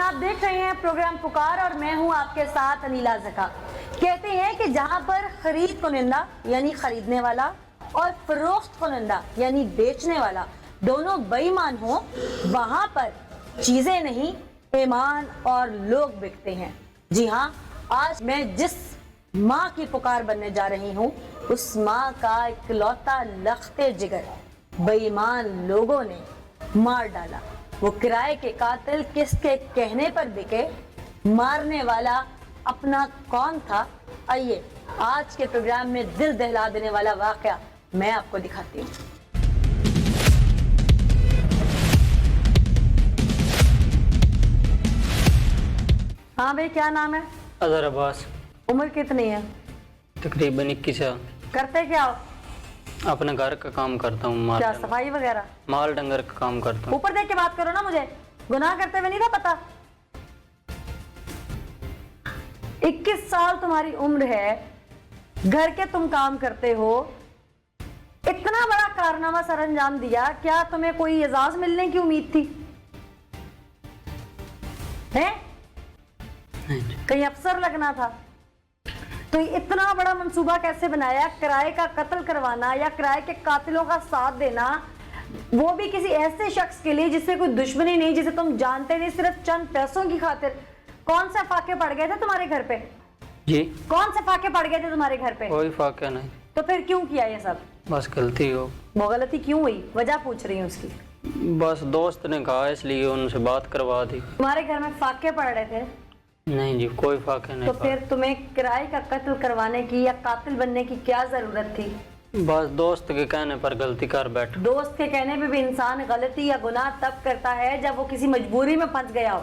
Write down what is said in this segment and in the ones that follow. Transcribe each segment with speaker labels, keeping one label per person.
Speaker 1: آپ دیکھ رہے ہیں پروگرام پکار اور میں ہوں آپ کے ساتھ انیلا زکا۔ کہتے ہیں کہ جہاں پر خرید کنندہ یعنی خریدنے والا اور فروخت کنندہ یعنی بیچنے والا دونوں بے ایمان ہوں وہاں پر چیزیں نہیں ایمان اور لوگ بکتے ہیں۔ جی ہاں، آج میں جس ماں کی پکار بننے جا رہی ہوں اس ماں کا اکلوتا لخت جگر بے ایمان لوگوں نے مار ڈالا۔ وہ کرائے کے قاتل کس کے کہنے پر بکے، مارنے والا اپنا کون تھا؟ آئیے آج کے پروگرام میں دل دہلا دینے والا واقعہ میں آپ کو دکھاتی ہوں۔ ہاں بھائی، کیا نام ہے؟
Speaker 2: اظہر عباس۔
Speaker 1: عمر کتنی ہے؟
Speaker 2: تقریباً 21 سال۔
Speaker 1: کرتے کیا ہو؟
Speaker 2: اپنے گھر کا کام کرتا ہوں،
Speaker 1: کیا صفائی وغیرہ؟
Speaker 2: مال ڈنگر کا کام کرتا ہوں۔
Speaker 1: اوپر دیکھ کے بات کرو نا، مجھے گناہ کرتے ہوئے نہیں تھا پتا۔ 21 سال تمہاری عمر ہے، گھر کے تم کام کرتے ہو، اتنا بڑا کارنامہ سر انجام دیا، کیا تمہیں کوئی اعزاز ملنے کی امید تھی؟ کہیں افسر لگنا تھا؟ تو اتنا بڑا منصوبہ کیسے بنایا؟ کرائے کا قتل کروانا یا کرائے کے قاتلوں کا ساتھ دینا، وہ بھی کسی ایسے شخص کے لیے جس سے کوئی دشمنی نہیں، جسے تم جانتے نہیں، صرف چند پیسوں کی خاطر۔ کون سے فاقے پڑ گئے تھے تمہارے گھر پہ؟
Speaker 2: جی،
Speaker 1: کون سے فاقے پڑ گئے تھے تمہارے گھر پہ؟
Speaker 2: کوئی فاقہ نہیں،
Speaker 1: تو پھر کیوں کیا یہ سب؟
Speaker 2: بس غلطی ہو۔
Speaker 1: وہ غلطی کیوں ہوئی؟ وجہ پوچھ رہی ہوں اس کی۔
Speaker 2: بس دوست نے کہا اس لیے ان سے بات کروا دی۔
Speaker 1: تمہارے گھر میں فاقے پڑ رہے تھے؟
Speaker 2: نہیں جی، کوئی فاقہ نہیں۔
Speaker 1: تو پھر تمہیں کرائے کا قتل کروانے کی یا قاتل بننے کی کیا ضرورت تھی؟
Speaker 2: بس دوست کے کہنے پر غلطی کر بیٹھا۔
Speaker 1: دوست کے کہنے پہ بھی انسان غلطی یا گناہ تب کرتا ہے جب وہ کسی مجبوری میں پھنس گیا ہو،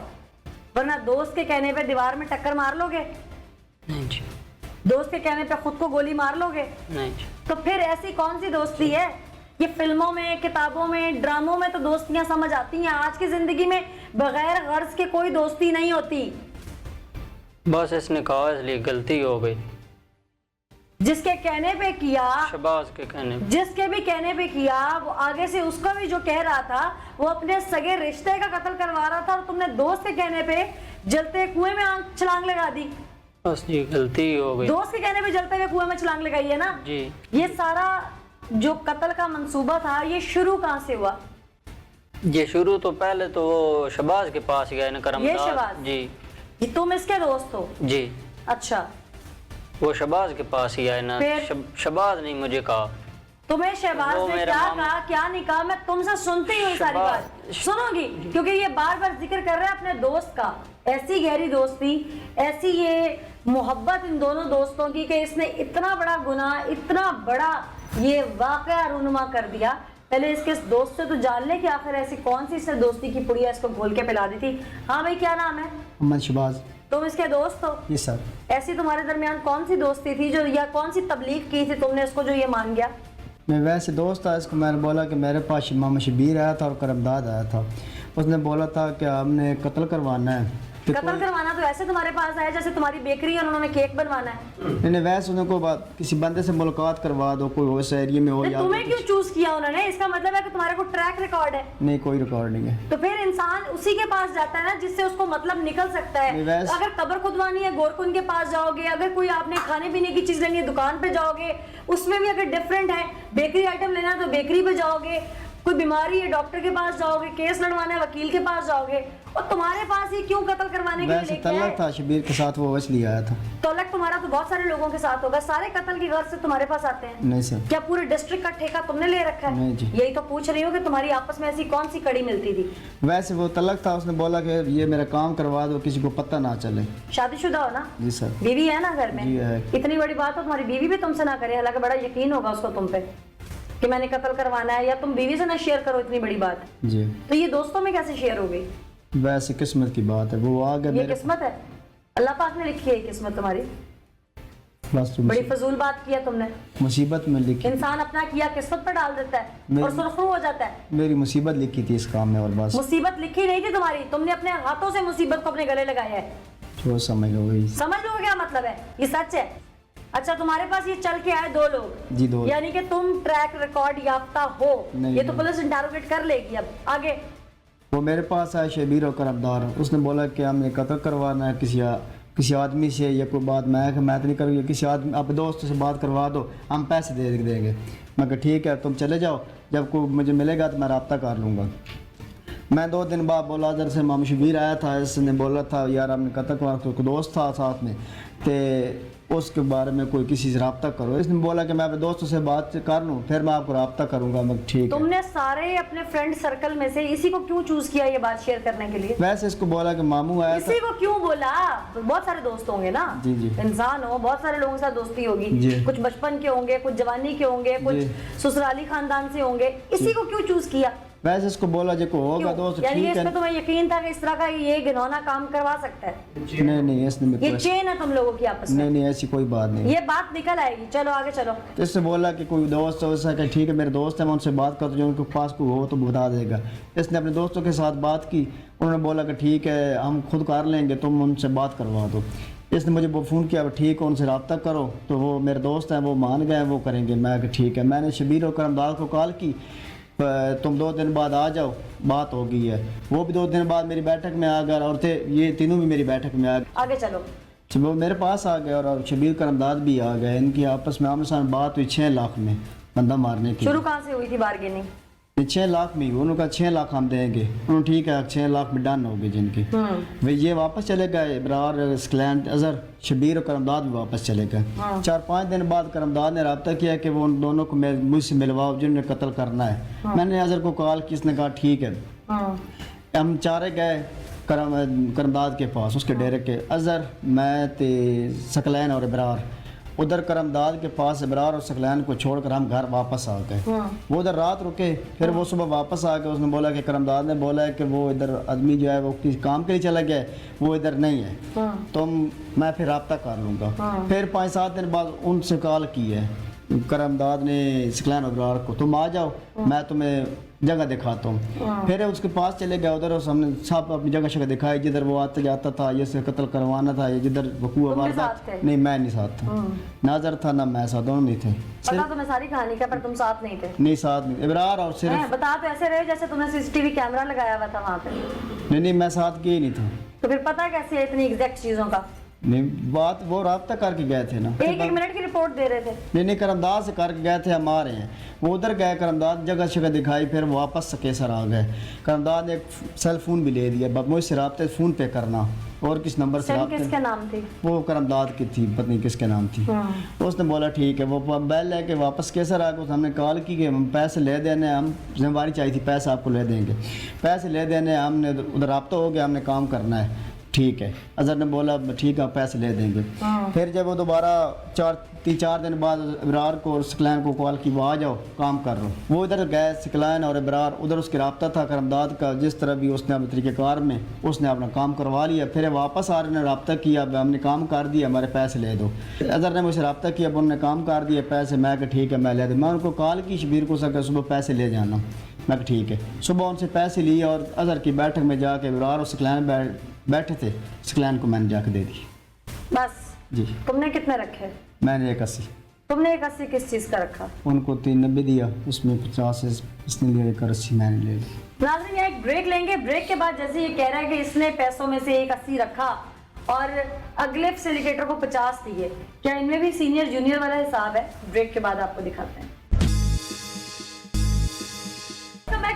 Speaker 1: ورنہ دوست کے کہنے پہ دیوار میں ٹکر مار لو گے؟
Speaker 2: نہیں جی،
Speaker 1: دوست کے کہنے پہ خود کو گولی مار لو گے؟
Speaker 2: نہیں جی۔
Speaker 1: تو پھر ایسی کون سی دوستی ہے؟ یہ فلموں میں، کتابوں میں، ڈراموں میں تو دوستیاں سمجھ آتی ہیں، آج کی زندگی میں بغیر غرض کے کوئی دوستی نہیں ہوتی۔
Speaker 2: بس اس نے کہا اس لیے غلطی ہو گئی۔
Speaker 1: جس کے کہنے پہ کیا،
Speaker 2: شہباز کے کہنے پہ۔
Speaker 1: جس کے بھی کہنے پہ کیا، وہ آگے سے اس کا بھی جو کہہ رہا تھا وہ اپنے سگے رشتے کا قتل کروا رہا تھا، اور تم نے دوست کے کہنے پہ جلتے کنویں میں چھلانگ لگا دی۔
Speaker 2: بس جی غلطی ہو گئی۔
Speaker 1: دوست کے کہنے پہ جلتے ہوئے کنویں میں چھلانگ لگائی ہے نا؟
Speaker 2: جی۔
Speaker 1: یہ سارا جو قتل کا منصوبہ تھا یہ شروع کہاں سے ہوا؟
Speaker 2: یہ شروع تو پہلے تو وہ شہباز کے پاس گئے نا، کرم
Speaker 1: یہ
Speaker 2: داد۔
Speaker 1: شہباز؟
Speaker 2: جی
Speaker 1: یہ تم اس کے دوست ہو؟
Speaker 2: جی،
Speaker 1: اچھا،
Speaker 2: وہ شہباز کے پاس ہی آئے نا۔ شہباز نہیں مجھے کہا۔
Speaker 1: تمہیں شہباز
Speaker 2: وہ
Speaker 1: نے
Speaker 2: میرا
Speaker 1: کیا
Speaker 2: ماما۔
Speaker 1: کہا کیا نہیں کہا؟ میں تم سے سنتی ہوں ساری بات، سنو گی؟ کیونکہ یہ بار بار ذکر کر رہے ہیں اپنے دوست کا، ایسی گہری دوستی، ایسی یہ محبت ان دونوں دوستوں کی کہ اس نے اتنا بڑا گناہ، اتنا بڑا یہ واقعہ رونما کر دیا۔ پہلے اس کے دوست سے تو جان لے کہ آخر ایسی کون سی اس نے دوستی کی پڑیا اس کو گھول کے پلا دی تھی۔ ہاں بھائی، کیا نام ہے؟
Speaker 3: محمد شہباز۔
Speaker 1: تم اس کے دوست ہو؟
Speaker 3: جی سر۔
Speaker 1: ایسی تمہارے درمیان کون سی دوستی تھی جو، یا کون سی تبلیغ کی تھی تم نے اس کو جو یہ مان گیا؟
Speaker 3: میں ویسے دوست تھا، اس کو میں نے بولا کہ میرے پاس ماما شبیر آیا تھا اور کرمداد آیا تھا، اس نے بولا تھا کہ ہم نے قتل کروانا ہے۔
Speaker 1: قتل کروانا تو ایسے تمہارے پاس آیا جیسے تمہاری بیکری ہے اور انہوں نے کیک بنوانا ہے۔
Speaker 3: نہیں ویسے انہیں کوئی کسی بندے سے ملاقات کروا دو، کوئی اس ایریے میں ہو۔
Speaker 1: تمہیں کیوں چوز کیا انہوں نے؟ اس کا مطلب ہے کہ تمہارے کو ٹریک ریکارڈ ہے؟
Speaker 3: نہیں، کوئی ریکارڈ نہیں ہے۔
Speaker 1: تو پھر انسان اسی کے پاس جاتا ہے نا جس سے اس کو مطلب نکل سکتا ہے۔ اگر قبر کھدوانی ہے گورکن کے پاس جاؤ گے، اگر کوئی آپ نے کھانے پینے کی چیز لینی ہے دکان پہ جاؤ گے، اس میں بھی اگر ڈفرینٹ ہے، بیکری آئٹم لینا ہے تو بیکری پہ جاؤ گے، کوئی بیماری ہے ڈاکٹر کے پاس جاؤ گے، کیس لڑوانا ہے وکیل کے پاس جاؤ گے، اور تمہارے پاس یہ کیوں قتل کروانے کے
Speaker 3: ویسے
Speaker 1: لیے
Speaker 3: تعلق تھا شبیر کے ساتھ، وہ اس لیے آیا تھا۔
Speaker 1: تعلق تمہارا تو بہت سارے لوگوں کے ساتھ ہوگا، سارے قتل کی غرض سے تمہارے پاس آتے ہیں؟
Speaker 3: نہیں سر۔
Speaker 1: کیا پورے ڈسٹرکٹ کا ٹھیکہ تم نے لے رکھا ہے؟
Speaker 3: نہیں جی۔
Speaker 1: یہی تو پوچھ رہی ہوں کہ تمہاری آپس میں ایسی کون سی کڑی ملتی تھی؟
Speaker 3: ویسے وہ تعلق تھا، اس نے بولا کہ یہ میرا کام کروا دو، کسی کو پتہ نہ چلے۔
Speaker 1: شادی شدہ ہو نا؟
Speaker 3: جی سر۔
Speaker 1: بیوی ہے نا گھر میں؟
Speaker 3: جی ہے۔
Speaker 1: اتنی بڑی بات ہو تمہاری بیوی بھی تم سے نہ کرے، حالانکہ بڑا یقین ہوگا اس کو تم پہ کہ میں نے قتل کروانا ہے، یا تم بیوی سے نہ شیئر کرو اتنی بڑی بات۔
Speaker 3: جی۔
Speaker 1: تو یہ دوستوں میں کیسے شیئر ہو گئی؟
Speaker 3: ویسے قسمت کی بات ہے، وہ آگے
Speaker 1: یہ قسمت ہے، اللہ پاک نے لکھی ہے یہ قسمت تمہاری۔
Speaker 3: بس
Speaker 1: بڑی فضول بات کیا تم نے۔
Speaker 3: مصیبت میں لکھی،
Speaker 1: انسان اپنا کیا قسمت پر ڈال دیتا ہے اور سرخرو ہو جاتا ہے۔
Speaker 3: میری مصیبت لکھی تھی اس کام میں، اور بس۔
Speaker 1: مصیبت لکھی نہیں تھی تمہاری، تم نے اپنے ہاتھوں سے مصیبت کو اپنے گلے لگایا ہے۔
Speaker 3: جو سمجھ لو وہی۔
Speaker 1: سمجھ لو کیا مطلب ہے؟ یہ سچ ہے۔ اچھا، تمہارے پاس یہ چل کے آئے دو لوگ؟
Speaker 3: جی دو۔
Speaker 1: یعنی کہ تم ٹریک ریکارڈ یافتہ ہو؟
Speaker 3: نہیں،
Speaker 1: یہ تو پولیس انٹروگیٹ کر لے گی اب آگے۔
Speaker 3: وہ میرے پاس آیا شبیر اور کرمدار، اس نے بولا کہ ہم نے قتل کروانا ہے کسی آدمی سے یا کوئی بات میں تو نہیں کروں گی، کسی آدمی آپ دوست سے بات کروا دو، ہم پیسے دے دیں گے۔ میں کہا ٹھیک ہے تم چلے جاؤ، جب کوئی مجھے ملے گا تو میں رابطہ کر لوں گا۔ میں 2 دن بعد بولا ادھر سے مام شبیر آیا تھا، اس نے بولا تھا یار ہم نے قتل کروا، کوئی دوست تھا ساتھ میں تے اس کے بارے میں کوئی کسی سے رابطہ کرو۔ اس نے بولا کہ میں اپنے دوستوں سے بات کر لوں پھر میں آپ کو رابطہ کروں گا۔ میں ٹھیک ہے۔
Speaker 1: تم نے سارے اپنے فرینڈ سرکل میں سے اسی کو کیوں چوز کیا یہ بات شیئر کرنے کے لیے؟
Speaker 3: ویسے اس کو بولا کہ ماموں آیا تھا۔
Speaker 1: اسی کو کیوں بولا؟ بہت سارے دوست ہوں گے نا،
Speaker 3: جی جی
Speaker 1: انسان ہو، بہت سارے لوگوں کے ساتھ دوستی ہوگی،
Speaker 3: جی۔
Speaker 1: کچھ بچپن کے ہوں گے، کچھ جوانی کے ہوں گے، کچھ سسرالی خاندان سے ہوں گے، اسی کو کیوں چوز کیا؟
Speaker 3: ویسے اس کو بولا جو کوئی ہوگا دوست
Speaker 1: یعنی
Speaker 3: ٹھیک
Speaker 1: اس
Speaker 3: ہے۔
Speaker 1: پہ تمہیں یقین تھا کہ اس طرح کا یہ گھنونا کام کروا سکتا ہے؟
Speaker 3: نہیں اس نے
Speaker 1: یہ چین ہے تم لوگوں کی آپس میں؟
Speaker 3: نہیں ایسی کوئی بات نہیں۔
Speaker 1: یہ بات نکل آئے گی، چلو آگے چلو۔
Speaker 3: اس سے بولا کہ کوئی دوست ہو سکے ٹھیک ہے میرے دوست ہیں میں ان سے بات کرتا ہوں، جو ان کے پاس کوئی ہو تو بتا دے گا۔ اس نے اپنے دوستوں کے ساتھ بات کی، انہوں نے بولا کہ ٹھیک ہے ہم خود کر لیں گے، تم ان سے بات کروا دو۔ اس نے مجھے فون کیا ٹھیک ہے ان سے رابطہ کرو، تو وہ میرے دوست ہیں وہ مان گئے وہ کریں گے۔ میں کہ ٹھیک ہے۔ میں نے شبیر اور کرمدار کو کال کی، تم 2 دن بعد آ جاؤ، بات ہو گئی ہے۔ وہ بھی 2 دن بعد میری بیٹھک میں آ گئے اور تھے یہ تینوں بھی میری بیٹھک میں آ گئے،
Speaker 1: آگے چلو۔
Speaker 3: وہ میرے پاس آ گئے اور شبیر کرمداد بھی آ گئے۔ ان کی آپس میں آمنے سامنے بات ہوئی 6 لاکھ میں بندہ مارنے کی۔
Speaker 1: شروع کہاں سے ہوئی تھی بارگیننگ؟
Speaker 3: 6 لاکھ میں انہوں نے کہا 6 لاکھ ہم دیں گے، انہوں نے ٹھیک ہے 6 لاکھ میں ڈن ہو گئے جن کی۔ یہ واپس چلے گئے، ابرار اسکلینڈ اظہر شبیر اور کرمداد بھی واپس چلے گئے۔ 4-5 دن بعد کرمداد نے رابطہ کیا کہ وہ ان دونوں کو مجھ سے ملواؤ جنہوں نے قتل کرنا ہے۔ میں نے اظہر کو کال کی، اس نے کہا ٹھیک ہے۔ ہم چارے گئے کرمداد کے پاس، اس کے ڈیرے کے، اظہر میں تے سکلین اور ابرار۔ ادھر کرمداد کے پاس ابرار اور سکلین کو چھوڑ کر ہم گھر واپس آ گئے۔ وہ ادھر رات رکے، پھر وہ صبح واپس آ گئے۔ اس نے بولا کہ کرمداد نے بولا ہے کہ وہ ادھر آدمی جو ہے وہ کسی کام کے لیے چلا گیا ہے، وہ ادھر نہیں ہے، تو میں پھر رابطہ کر لوں گا۔ پھر 5-7 دن بعد ان سے کال کی ہے کرمداد نے سکلین ابرار کو، تم آ جاؤ میں تمہیں جگہ دکھاتا ہوں۔ پھر اس کے پاس چلے گئے، ادھر ہم نے سب اپنی جگہ شگہ دکھائی، جدھر وہ آتا جاتا تھا، یہ سے قتل کروانا تھا، یہ جدھر وقوع واردات۔ نہیں میں نہیں ساتھ تھا، ناظر تھا نہ میں ساتھ، دونوں نہیں تھے۔
Speaker 1: پتا تمہیں ساری کہانی کا، پر تم ساتھ نہیں تھے؟
Speaker 3: نہیں ساتھ نہیں، ابرار اور صرف
Speaker 1: بتا تو ایسے رہے جیسے تم نے CCTV کیمرہ لگایا ہوا تھا وہاں پہ۔
Speaker 3: نہیں میں ساتھ گیا ہی نہیں تھا۔
Speaker 1: تو پھر پتا کیسے ہے اتنی ایگزیکٹ چیزوں کا؟
Speaker 3: نہیں بات وہ رابطہ کر کے گئے تھے نا،
Speaker 1: 1 منٹ کی رپورٹ دے رہے تھے۔
Speaker 3: نہیں کرمداد سے کر کے گئے تھے، ہم آ رہے ہیں۔ وہ ادھر گئے، کرمداد جگہ شگہ دکھائی، پھر واپس سکیسر آ گئے۔ کرمداد نے ایک سیل فون بھی لے دیا، مجھ سے رابطے فون پہ کرنا، اور کس نمبر سے
Speaker 1: سیم کس کے نام تھی؟
Speaker 3: وہ کرمداد کی تھی، پتہ نہیں کس کے نام تھی۔ اس نے بولا ٹھیک ہے، وہ بیل لے کے واپس کیسر آ گئے۔ ہم نے کال کی کہ ہم پیسے لے دینے، ہم ذمہ داری چاہیے تھی، پیسے آپ کو لے دیں گے، پیسے لے دینے، ہم نے ادھر رابطہ ہو گیا، ہم نے کام کرنا ہے، ٹھیک ہے۔ اظہر نے بولا ٹھیک ہے پیسے لے دیں گے۔ پھر جب وہ دوبارہ 4 دن بعد ابرار کو اور سکلین کو کال کی، وہ آ جاؤ کام کر رہا ہوں۔ وہ ادھر گئے سکلین اور ابرار، ادھر اس کے رابطہ تھا کرمداد کا، جس طرح بھی اس نے اپنے طریقہ کار میں اس نے اپنا کام کروا لیا۔ پھر واپس آ رہے نے رابطہ کیا، ہم نے کام کر دیا، ہمارے پیسے لے دو۔ اظہر نے مجھ سے رابطہ کیا، انہوں نے کام کر دیا، پیسے، میں کہ ٹھیک ہے میں لے دوں۔ میں ان کو کال کی شبیر کو سکا صبح پیسے لے جانا، میں کہ ٹھیک ہے۔ صبح ان سے پیسے لیے اور اظہر کی بیٹھک میں جا کے ابرار اور سکلین بیٹھے تھے، سکلین کو میں نے جا کے دے دی۔
Speaker 1: بس
Speaker 3: جی
Speaker 1: تم نے کتنے رکھے؟
Speaker 3: میں نے 81۔
Speaker 1: تم نے 81 کس چیز کا رکھا؟
Speaker 3: ان کو 390 دیا، اس میں 50 اس نے لیا، 81 میں نے لے لی۔
Speaker 1: ناظرین یہ ایک بریک لیں گے، بریک کے بعد جیسے یہ کہہ رہا ہے کہ اس نے پیسوں میں سے 81 رکھا اور اگلے فیسیلیٹیٹر کو 50 دیے، کیا ان میں بھی سینئر جونیئر والا حساب ہے؟ بریک کے بعد آپ کو دکھاتے ہیں۔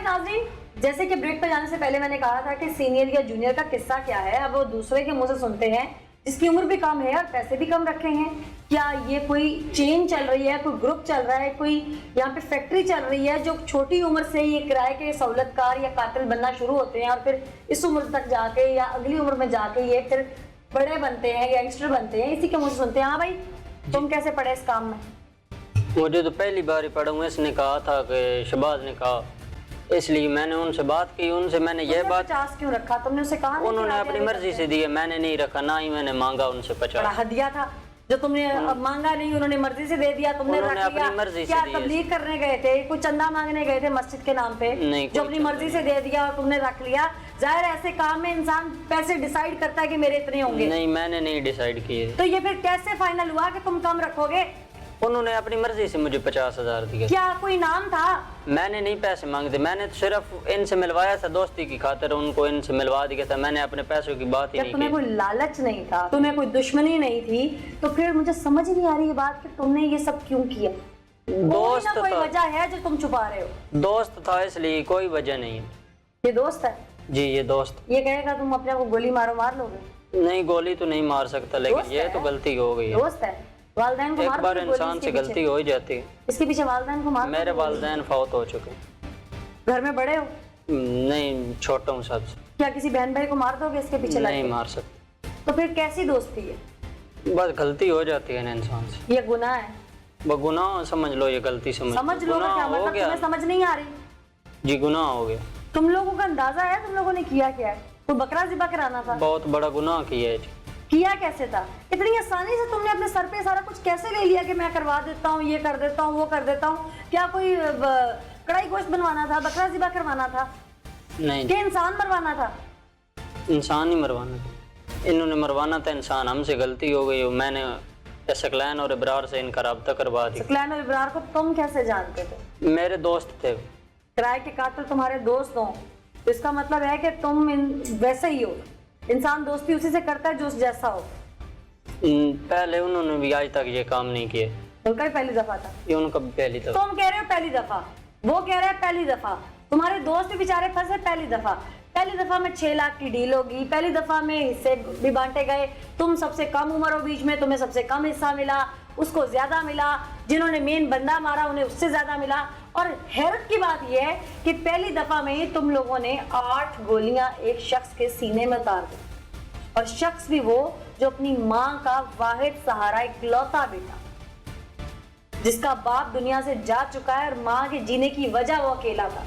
Speaker 1: ناظرین جیسے کہ بریک پہ جانے سے پہلے میں نے کہا تھا کہ سینئر یا جونیئر کا قصہ کیا ہے، اب وہ دوسرے کے منہ سے سنتے ہیں جس کی عمر بھی کم ہے اور پیسے بھی کم رکھے ہیں۔ کیا یہ کوئی چین چل رہی ہے، کوئی گروپ چل رہا ہے، کوئی یہاں پہ فیکٹری چل رہی ہے جو چھوٹی عمر سے یہ کرائے کے سہولت کار یا قاتل بننا شروع ہوتے ہیں اور پھر اس عمر تک جا کے یا اگلی عمر میں جا کے یہ پھر بڑے بنتے ہیں، گینگسٹر بنتے ہیں، اسی کے منہ سے سنتے ہیں۔ ہاں بھائی تم کیسے پڑے اس کام میں؟
Speaker 2: مجھے تو پہلی بار ہی پڑھا ہوں، اس نے کہا تھا کہ شہباز نے کہا، اس لیے میں نے ان سے بات کی، ان سے میں نے یہ بات
Speaker 1: 50 کیوں رکھا؟ تم نے اسے کہا
Speaker 2: انہوں نے اپنی مرضی سے دیے، میں نے نہیں رکھا، نہ ہی میں نے مانگا ان سے 50۔
Speaker 1: بڑا ہدیہ تھا جو تم نے مانگا نہیں، انہوں نے مرضی سے دے دیا، تم نے رکھ لیا۔ کیا تبلیغ کرنے گئے تھے، کوئی چندہ مانگنے گئے تھے مسجد کے نام پہ جو اپنی مرضی سے دے دیا اور تم نے رکھ لیا؟ ظاہر ایسے کام میں انسان پیسے ڈیسائیڈ کرتا ہے کہ میرے اتنے ہوں گے۔
Speaker 2: نہیں میں نے نہیں ڈیسائیڈ کیے۔
Speaker 1: تو یہ پھر کیسے فائنل ہوا کہ تم کم رکھو گے؟
Speaker 2: انہوں نے اپنی مرضی سے مجھے 50,000 دیے.
Speaker 1: کیا کوئی نام تھا؟
Speaker 2: میں نے نہیں پیسے مانگے تھے, میں نے صرف ان سے ملوایا تھا دوستی کی خاطر, ان کو ان سے ملوا دیا تھا. میں نے اپنے پیسوں کی بات ہی
Speaker 1: جب
Speaker 2: نہیں
Speaker 1: تمہیں
Speaker 2: کی.
Speaker 1: کوئی لالچ نہیں تھا, تمہیں کوئی دشمنی نہیں تھی, تو پھر مجھے سمجھ نہیں آ رہی یہ بات کہ تم نے یہ سب کیوں کیا.
Speaker 2: دوست
Speaker 1: کوئی
Speaker 2: تھا,
Speaker 1: وجہ ہے جو تم چھپا رہے ہو.
Speaker 2: دوست تھا اس لیے, کوئی وجہ نہیں ہے.
Speaker 1: یہ دوست ہے؟
Speaker 2: جی یہ دوست.
Speaker 1: یہ کہے گا تم اپنے آپ کو گولی مار لو گے؟
Speaker 2: نہیں گولی تو نہیں مار سکتا, لیکن
Speaker 1: دوست
Speaker 2: یہ
Speaker 1: ہے.
Speaker 2: تو غلطی ہو گئی ہے.
Speaker 1: دوست ہے, والدین کو
Speaker 2: ایک
Speaker 1: مار
Speaker 2: بار
Speaker 1: دو گولی
Speaker 2: انسان
Speaker 1: اس
Speaker 2: سے
Speaker 1: کے
Speaker 2: غلطی
Speaker 1: پیچھے.
Speaker 2: ہو ہی جاتی ہے.
Speaker 1: اس کے پیچھے والدین کو مار دو
Speaker 2: میرے
Speaker 1: گولی.
Speaker 2: والدین فوت ہو چکے.
Speaker 1: گھر میں بڑے ہو؟
Speaker 2: نہیں چھوٹا ہوں سب سے.
Speaker 1: کیا کسی بہن بھائی کو مار دو گے اس کے پیچھے لگ
Speaker 2: نہیں
Speaker 1: کے؟
Speaker 2: مار سکتے.
Speaker 1: تو پھر کیسی دوستی ہے؟
Speaker 2: بس غلطی ہو جاتی ہے نا انسان سے.
Speaker 1: یہ گناہ ہے.
Speaker 2: وہ گناہ سمجھ لو, یہ غلطی
Speaker 1: سمجھ لو گا کیا
Speaker 2: گناہ ہو
Speaker 1: مطلب؟
Speaker 2: گیا.
Speaker 1: تمہیں سمجھ نہیں آ رہی؟
Speaker 2: جی گناہ ہو گیا.
Speaker 1: تم لوگوں کا اندازہ ہے تم لوگوں نے کیا کیا ہے؟ کوئی بکرا ذبح کرانا تھا؟
Speaker 2: بہت بڑا گناہ کیا ہے.
Speaker 1: کیا کیسے تھا؟ اتنی آسانی سے تم نے اپنے سر پہ سارا کچھ کیسے لے لیا کہ میں کروا دیتا ہوں, یہ کر دیتا ہوں, وہ کر دیتا ہوں؟ کیا کوئی کڑھائی گوشت بنوانا تھا, بکرا ذبح کروانا تھا,
Speaker 2: نہیں
Speaker 1: کہ انسان مروانا تھا؟
Speaker 2: انسان ہی مروانا تھا. انہوں نے مروانا تھا انسان. ہم سے غلطی ہو گئی. میں نے سکلین اور ابرار سے ان کا رابطہ کروا دیا.
Speaker 1: سکلین اور ابرار کو تم کیسے جانتے تھے؟
Speaker 2: میرے دوست تھے.
Speaker 1: کرائے کے قاتل تمہارے دوست ہوں تو اس کا مطلب ہے کہ تم ویسے ہی ہو. انسان دوستی اسی سے کرتا ہے جو اس جیسا ہو.
Speaker 2: پہلے انہوں نے بھی آج تک یہ کام نہیں کیے.
Speaker 1: ان کا ہی پہلی دفعہ تھا.
Speaker 2: یہ ان کا بھی پہلی دفعہ.
Speaker 1: تم کہہ رہے ہو پہلی دفعہ, وہ کہہ رہے ہیں پہلی دفعہ. تمہارے دوست بھی بیچارے پھنسے پہلی دفعہ. پہلی دفعہ میں 6 لاکھ کی ڈیل ہوگی, پہلی دفعہ میں حصے بھی بانٹے گئے. تم سب سے کم عمر ہو بیچ میں, تمہیں سب سے کم حصہ ملا, اس کو زیادہ ملا. جنہوں نے مین بندہ مارا انہیں اس سے زیادہ ملا. اور حیرت کی بات یہ ہے کہ پہلی دفعہ میں ہی تم لوگوں نے 8 گولیاں ایک شخص کے سینے میں اتار دی, اور شخص بھی وہ جو اپنی ماں کا واحد سہارا, اکلوتا بیٹا, جس کا باپ دنیا سے جا چکا ہے اور ماں کے جینے کی وجہ وہ اکیلا تھا,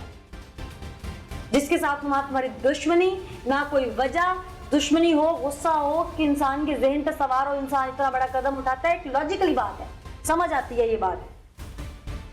Speaker 1: جس کے ساتھ تمہاری دشمنی نہ کوئی وجہ. دشمنی ہو, غصہ ہو کہ انسان کے ذہن پہ سوار ہو, انسان اتنا بڑا قدم اٹھاتا ہے. ایک لاجیکلی بات ہے, سمجھ آتی ہے یہ بات.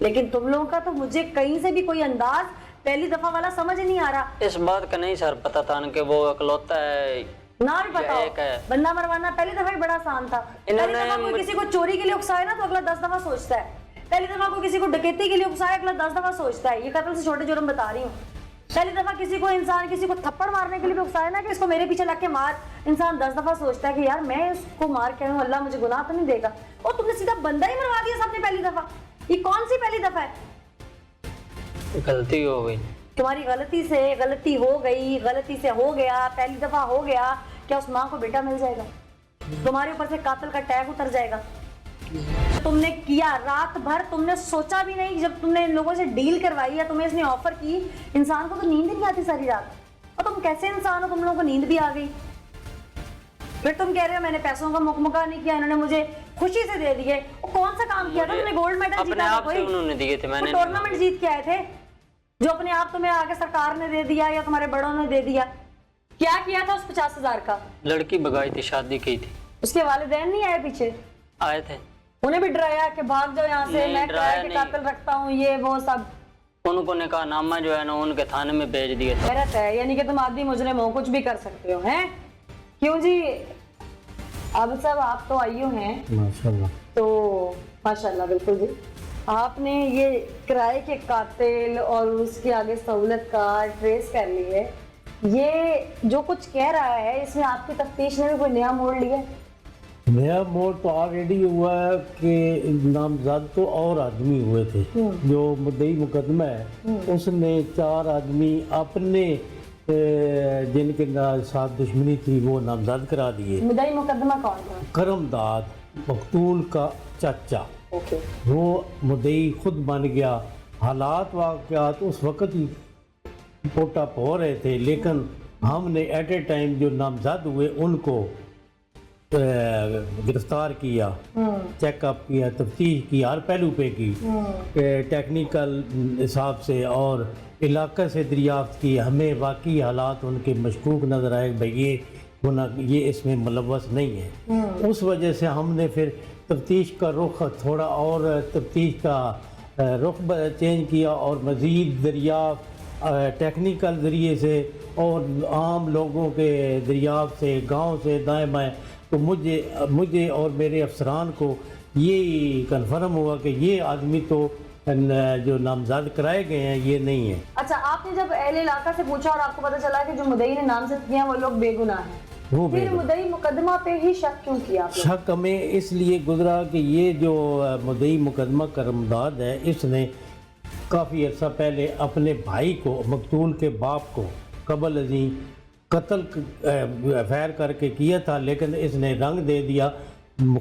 Speaker 1: لیکن تم لوگوں کا تو مجھے کہیں سے بھی کوئی انداز پہلی دفعہ والا سمجھ نہیں آ رہا.
Speaker 2: اس بات کا نہیں سر پتا تھا کہ وہ اکلوتا ہے.
Speaker 1: نہ بھی پتا
Speaker 2: ایک ہے.
Speaker 1: بندہ مروانا پہلی دفعہ ہی بڑا آسان تھا. پہلی دفعہ کوئی کسی کو چوری کے لیے اکسائے نا تو اگلا 10 دفعہ سوچتا ہے. پہلی دفعہ کوئی کسی کو ڈکیتی کے لیے اکسائے, اگلا 10 دفعہ سوچتا ہے. یہ قتل سے چھوٹے جرم بتا رہی ہوں. پہلی دفعہ کسی کو انسان کسی کو تھپڑ مارنے کے لیے بھی اکسائے نا کہ اس کو میرے پیچھے لگ کے مار, انسان 10 دفعہ سوچتا ہے کہ یار میں اس کو مار کے آؤں, اللہ مجھے گناہ تو نہیں دے گا. اور تم نے سیدھا بندہ ہی مروا دیا سب نے پہلی دفعہ. یہ کون سی پہلی دفعہ ہے؟
Speaker 2: غلطی ہو گئی.
Speaker 1: تمہاری غلطی سے غلطی ہو گئی, غلطی سے ہو گیا, پہلی دفعہ ہو گیا. کیا اس ماں کو بیٹا مل جائے گا؟ تمہارے اوپر سے قاتل کا ٹیگ اتر جائے گا؟ تم نے کیا رات بھر, تم نے سوچا بھی نہیں جب تم نے ان لوگوں سے ڈیل کروائی یا تمہیں اس نے آفر کی. انسان کو تو نیند نہیں آتی ساری رات, اور تم کیسے انسان ہو, تم لوگوں کو نیند بھی آ گئی. پھر تم کہہ رہے ہو میں نے پیسوں کا مکمکہ نہیں کیا, انہوں نے مجھے خوشی سے دے دیے. وہ کون سا کام کیا تھا تم نے؟ گولڈ میڈل
Speaker 2: اپنے
Speaker 1: جیتا تھا
Speaker 2: آپ سے
Speaker 1: کوئی؟
Speaker 2: انہوں نے دیے تھے, میں نے
Speaker 1: ٹورنامنٹ جیت کے آئے تھے جو اپنے آپ تمہیں آگے سرکار نے دے دیا یا تمہارے بڑوں نے دے دیا؟ کیا کیا تھا اس 50,000 کا؟
Speaker 2: لڑکی بگائی تھی, شادی کی تھی.
Speaker 1: اس کے والدین نہیں آئے پیچھے؟
Speaker 2: آئے تھے.
Speaker 1: انہیں بھی ڈرایا کہ بھاگ جاؤ یہاں سے, میں کرائے کے
Speaker 2: نہیں.
Speaker 1: قاتل رکھتا ہوں, یہ وہ سب؟
Speaker 2: ان کو نکاح نامہ جو ہے نا ان کے تھانے میں بھیج دیے تھے.
Speaker 1: حیرت ہے, یعنی کہ تم آدمی مجرم ہو, کچھ بھی کر سکتے ہو ہیں. کیوں جی عابد صاحب, آپ تو آئیو ہیں
Speaker 3: ماشاءاللہ.
Speaker 1: تو ماشاءاللہ بالکل جی, آپ نے یہ کرائے کے قاتل اور اس کی آگے سہولت کا ٹریس کر لی ہے. یہ جو کچھ کہہ رہا ہے اس میں آپ کی تفتیش نے بھی کوئی نیا موڑ لیا ہے؟
Speaker 4: نیا موڑ تو آلریڈی ہوا ہے کہ نامزد تو اور آدمی ہوئے تھے. جو مدعی مقدمہ ہے اس نے 4 آدمی اپنے جن کے ساتھ دشمنی تھی وہ نامزد کرا دیے.
Speaker 1: مدعی مقدمہ کون تھا؟
Speaker 4: کرم داد, مقتول کا چاچا.
Speaker 1: اوکے.
Speaker 4: وہ مدعی خود بن گیا. حالات واقعات اس وقت ہی پوٹ اپ ہو رہے تھے, لیکن ہم نے ایٹ اے ٹائم جو نامزد ہوئے ان کو گرفتار کیا, چیک اپ کیا, تفتیش کی, ہر پہلو پہ کی, ٹیکنیکل حساب سے اور علاقے سے دریافت کی. ہمیں واقعی حالات ان کے مشکوک نظر آئے, بھائی یہ اس میں ملوث نہیں ہے. اس وجہ سے ہم نے پھر تفتیش کا رخ تھوڑا اور تفتیش کا رخ چینج کیا, اور مزید دریافت ٹیکنیکل ذریعے سے اور عام لوگوں کے دریافت سے, گاؤں سے, دائیں بائیں. تو مجھے اور میرے افسران کو یہ کنفرم ہوا کہ یہ آدمی تو جو نامزد کرائے گئے ہیں یہ نہیں ہے.
Speaker 1: اچھا آپ نے جب اہل علاقہ سے پوچھا اور آپ کو پتہ چلا کہ جو مدعی نے نامزد کیا وہ لوگ بے گناہ ہیں,
Speaker 4: وہ
Speaker 1: پھر مدعی مقدمہ پہ ہی شک کیوں کیا آپ نے؟
Speaker 4: شک ہمیں اس لیے گزرا کہ یہ جو مدعی مقدمہ کرمداد ہے اس نے کافی عرصہ پہلے اپنے بھائی کو, مقتول کے باپ کو قبل ازیں قتل فیر کر کے کیا تھا, لیکن اس نے رنگ دے دیا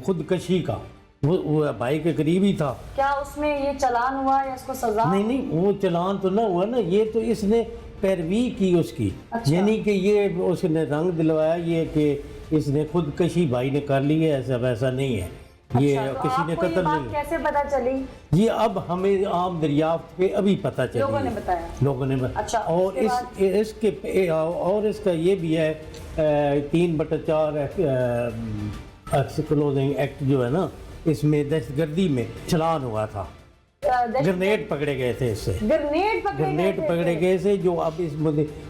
Speaker 4: خودکشی کا. وہ بھائی کے قریب ہی تھا.
Speaker 1: کیا اس میں یہ چلان ہوا یا اس کو سزا؟
Speaker 4: نہیں وہ چلان تو نہ ہوا نا, یہ تو اس نے پیروی کی اس کی. یعنی کہ یہ اس نے رنگ دلوایا یہ کہ اس نے خودکشی بھائی نے کر لی ہے, ایسا ویسا نہیں ہے, یہ کسی نے قتل نہیں.
Speaker 1: کیسے پتہ چلی؟
Speaker 4: یہ اب ہمیں عام دریافت پہ ابھی پتہ چلی,
Speaker 1: لوگوں نے بتایا.
Speaker 4: لوگوں نے
Speaker 1: اچھا,
Speaker 4: اور اس کا یہ بھی ہے 3/4 ایکس کلوزنگ ایکٹ جو ہے نا, اس میں دہشت گردی میں چلان ہوا تھا. گرنیڈ پکڑے گئے تھے, اس سے گرنیڈ پکڑے گئے تھے, جو اب اس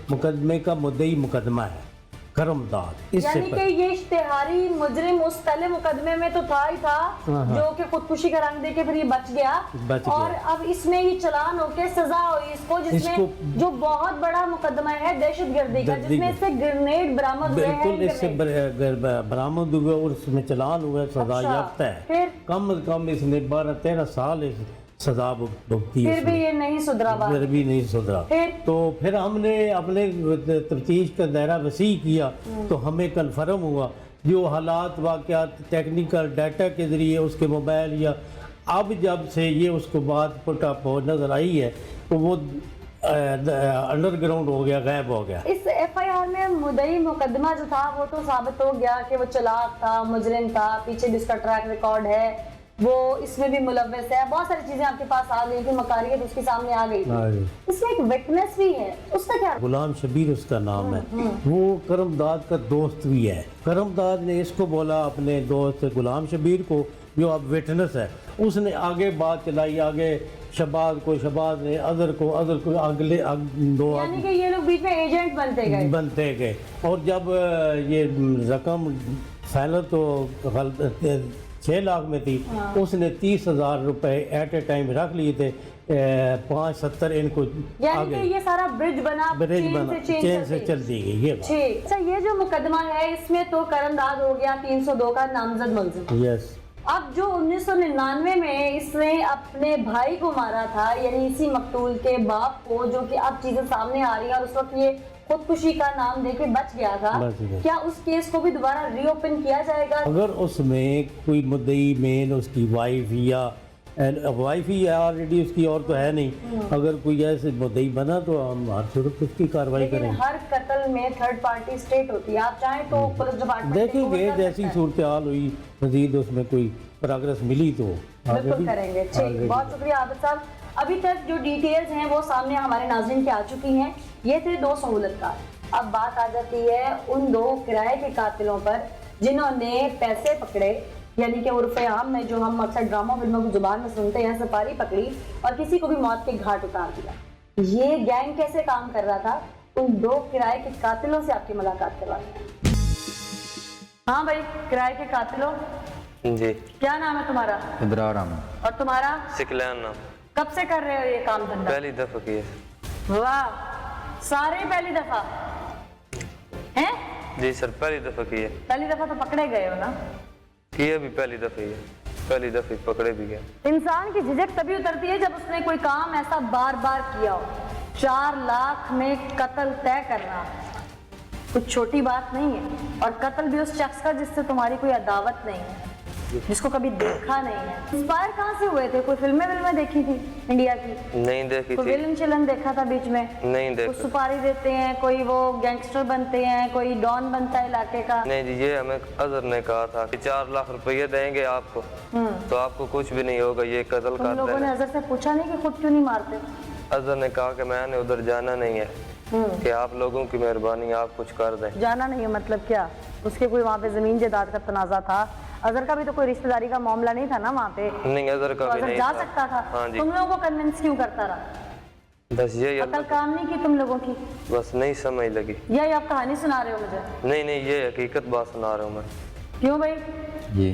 Speaker 4: مقدمے کا مدعی مقدمہ ہے کرمداد. اس سے
Speaker 1: یعنی کہ یہ اشتہاری مجرم اس پہلے مقدمے میں تو تھا ہی تھا جو کہ خودکشی کا رنگ دے کے پھر یہ بچ گیا, اور اب اس میں یہ چلان ہو کے سزا ہوئی اس کو, جس میں جو بہت بڑا مقدمہ ہے دہشت گردی کا, جس میں سے گرنیڈ برآمد ہوئے ہیں.
Speaker 4: بالکل, اس سے برآمد ہوئے اور اس میں چلان ہوا, سزا یافتہ ہے. کم از کم اس نے 12-13 سال سزا بھگتی,
Speaker 1: پھر بھی یہ نہیں سدھرا,
Speaker 4: پھر بھی نہیں سدھرا. تو پھر ہم نے اپنے تفتیش کا دائرہ وسیع کیا تو ہمیں کنفرم ہوا جو حالات واقعات ٹیکنیکل ڈیٹا کے ذریعے اس کے موبائل یا اب جب سے یہ اس کو بات پٹ اپ نظر آئی ہے تو وہ انڈر گراؤنڈ ہو گیا, غائب ہو گیا.
Speaker 1: اس ایف آئی آر میں مدعی مقدمہ جو تھا وہ تو ثابت ہو گیا کہ وہ چلاک تھا, مجرم تھا, پیچھے بھی اس کا ٹریک ریکارڈ ہے, وہ اس میں بھی ملوث ہے, بہت ساری چیزیں آپ کے پاس آ گئی تھی, مکاریت اس کے سامنے آ گئی تھی. اس میں ایک وٹنس بھی ہے, اس کا کیا؟
Speaker 4: غلام شبیر اس کا نام ہے, وہ کرمداد کا دوست بھی ہے. کرمداد نے اس کو بولا اپنے دوست غلام شبیر کو جو اب وٹنس ہے, اس نے آگے بات چلائی, آگے شہباز کو, شہباز نے اظہر کو اگلے دو,
Speaker 1: یعنی کہ یہ لوگ بیچ میں ایجنٹ بنتے گئے.
Speaker 4: اور جب یہ رقم فائنل تو 6 لاکھ میں تھی, اس نے 30,000 روپے ایٹ اے ٹائم رکھ لیے تھے, 5-70 ان کو,
Speaker 1: یعنی کہ یہ سارا برج بنا
Speaker 4: چین سے چل دی گئی.
Speaker 1: اچھا, یہ جو مقدمہ ہے اس میں تو کرمداد ہو گیا 302 کا نامزد ملزم.
Speaker 4: یس.
Speaker 1: اب جو 1999 میں اس نے اپنے بھائی کو مارا تھا, یعنی اسی مقتول کے باپ کو, جو کہ اب چیزیں سامنے آ رہی ہیں, اور اس وقت یہ خودکشی کا نام دے کے بچ گیا تھا, کیا اس کیس کو بھی دوبارہ ری اوپن کیا جائے گا؟
Speaker 4: اگر اس میں کوئی مدعی مین اس کی وائف ہی آلریڈی اس کی اور تو ہے نہیں, اگر کوئی ایسے مدعی بنا تو ہم ہر صورت اس کی کارروائی کریں گے.
Speaker 1: ہر قتل میں تھرڈ پارٹی اسٹیٹ ہوتی ہے, آپ چاہیں تو پولیس ڈپارٹمنٹ
Speaker 4: دیکھیں گے جیسی صورتحال ہوئی, مزید اس میں کوئی پروگرس ملی تو
Speaker 1: بالکل کریں گے. ٹھیک, بہت شکریہ عابد صاحب. ابھی تک جو ڈیٹیلز ہیں وہ سامنے ہمارے ناظرین کے آ چکی ہیں. یہ تھے 2 سہولت کار. اب بات آ جاتی ہے ان 2 کرائے کے قاتلوں پر جنہوں نے پیسے پکڑے, یعنی کہ عرف عام میں جو ہم اکثر ڈراموں فلموں کی زبان میں سنتے ہیں, سپاری پکڑی اور کسی کو بھی موت کے گھاٹ اتار دیا. یہ گینگ کیسے کام کر رہا تھا, ان 2 کرائے کے قاتلوں سے آپ کی ملاقات کرواتے ہیں. ہاں بھائی, کرائے کے قاتلوں,
Speaker 5: جی
Speaker 1: کیا نام ہے تمہارا؟
Speaker 6: ابرار احمد.
Speaker 1: اور تمہارا؟
Speaker 5: سکلان نام.
Speaker 1: کب سے کر رہے ہو یہ کام دھندا؟
Speaker 5: پہلی دفعہ کیا.
Speaker 1: واہ, سارے پہلی دفعہ ہیں؟
Speaker 5: جی سر, پہلی دفعہ کیا.
Speaker 1: پہلی دفعہ تو پکڑے گئے ہو نا؟
Speaker 5: کیا بھی پہلی دفعہ ہی ہے, پہلی دفعہ پکڑے بھی گیا.
Speaker 1: انسان کی جھجک تبھی اترتی ہے جب اس نے کوئی کام ایسا بار بار کیا ہو. 4 لاکھ میں قتل طے کرنا کچھ چھوٹی بات نہیں ہے, اور قتل بھی اس شخص کا جس سے تمہاری کوئی عداوت نہیں ہے, جس کو کبھی دیکھا نہیں ہے. انسپائر کہاں سے ہوئے تھے؟ کوئی فلمیں دیکھی تھی انڈیا کی؟
Speaker 5: نہیں دیکھی
Speaker 1: کوئی
Speaker 5: تھی.
Speaker 1: ویلن چلن دیکھا تھا بیچ میں؟
Speaker 5: نہیں
Speaker 1: کوئی
Speaker 5: دیکھا.
Speaker 1: سپاری دیتے ہیں, کوئی وہ گینگسٹر بنتے ہیں, کوئی ڈان بنتا ہے علاقے کا.
Speaker 5: نہیں جی, یہ ہمیں اظہر نے کہا تھا کہ 4 لاکھ روپیے دیں گے آپ کو تو آپ کو کچھ بھی نہیں ہوگا, یہ قتل
Speaker 1: تم
Speaker 5: کر
Speaker 1: لوگوں نے
Speaker 5: دینا.
Speaker 1: اظہر سے پوچھا نہیں کہ خود کیوں نہیں مارتے؟
Speaker 5: اظہر نے کہا کہ میں نے ادھر جانا نہیں ہے, کہ آپ لوگوں کی مہربانی آپ کچھ کر دیں.
Speaker 1: جانا نہیں ہے مطلب کیا؟ اس کے کوئی وہاں پہ زمین جائیداد کا تنازع تھا؟ اظہر کا بھی تو کوئی رشتہ داری کا معاملہ نہیں تھا نا وہاں پہ؟
Speaker 5: نہیں, اظہر کا بھی نہیں
Speaker 1: جا
Speaker 5: تھا.
Speaker 1: سکتا تھا.
Speaker 5: ہاں جی.
Speaker 1: تم لوگوں کو کنونس کیوں کرتا رہا؟
Speaker 5: بس یہی
Speaker 1: عقل کام نہیں کی تم لوگوں کی؟
Speaker 5: بس نہیں سمجھ لگی.
Speaker 1: یہ آپ کہانی سنا رہے ہو مجھے؟
Speaker 5: نہیں, یہ حقیقت بات سنا رہا ہوں میں.
Speaker 1: کیوں بھائی؟
Speaker 6: جی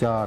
Speaker 6: 4।